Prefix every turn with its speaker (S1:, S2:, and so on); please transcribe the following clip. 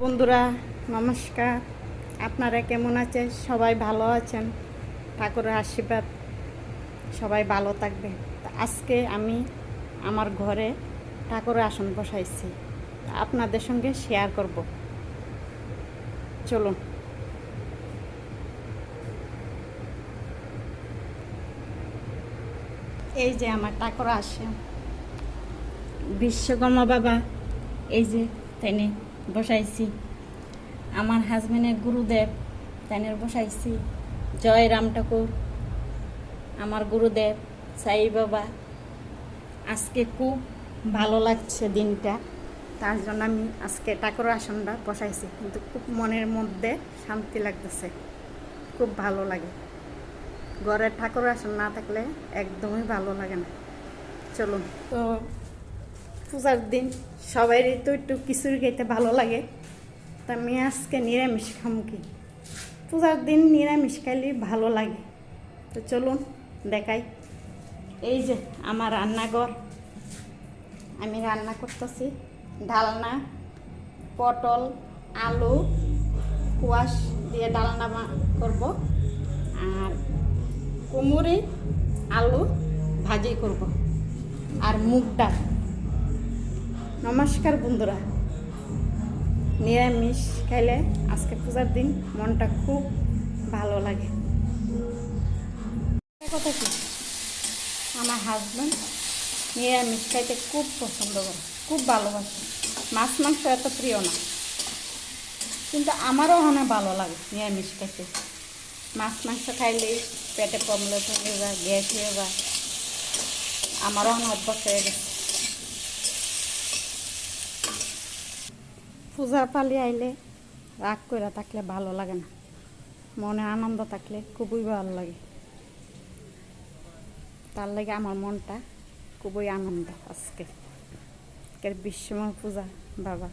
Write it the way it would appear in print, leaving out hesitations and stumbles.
S1: বন্ধুরা নমস্কার। আপনারা কেমন আছেন? সবাই ভালো আছেন? ঠাকুরের আশীর্বাদ সবাই ভালো থাকবে। আজকে আমি আমার ঘরে ঠাকুরের আসন বসাইছি, আপনাদের সঙ্গে শেয়ার করব। চলুন। এই যে আমার ঠাকুরের আসন, বিশ্বকর্মা বাবা এই যে তেনে বসাইছি। আমার হাজবেন্ডের গুরুদেব তেনের বসাইছি। জয় রাম ঠাকুর, আমার গুরুদেব সাই বাবা। আজকে খুব ভালো লাগছে দিনটা, তার জন্য আমি আজকে ঠাকুরের আসনটা বসাইছি। কিন্তু খুব মনের মধ্যে শান্তি লাগতেছে, খুব ভালো লাগে। ঘরের ঠাকুরের আসন না থাকলে একদমই ভালো লাগে না। চলুন। তো পূজার দিন সবাইরই তো একটু খিচুড়ি খেতে ভালো লাগে, তা আমি আজকে নিরামিষ খামুকি। পূজার দিন নিরামিষ খাইলে ভালো লাগে। তো চলুন দেখাই। এই যে আমার রান্নাঘর, আমি রান্না করতেছি ডালনা, পটল আলু কুয়াশ দিয়ে ডালনা করব, আর কুমড়ি আলু ভাজি করব, আর মুগ ডাল। নমস্কার বন্ধুরা, নিরামিষ খাইলে আজকে পূজার দিন মনটা খুব ভালো লাগে। কথা কি, আমার হাজব্যান্ড নিরামিষ খাইতে খুব পছন্দ করে, খুব ভালোবাসে। মাছ মাংস এত প্রিয় না, কিন্তু আমারও ওখানে ভালো লাগে নিরামিষ খাইতে। মাছ মাংস খাইলেই পেটে প্রবলেম হয়ে যায়, গ্যাস হয়ে যায়। আমারও ওখানে অভ্যাস হয়ে গেছে। পূজার পালি আইলে রাগ করে থাকলে ভালো লাগে না, মনে আনন্দ থাকলে খুবই ভালো লাগে। তার লাগে আমার মনটা খুবই আনন্দ। আজকে বিশ্বকর্মা পূজা বাবা।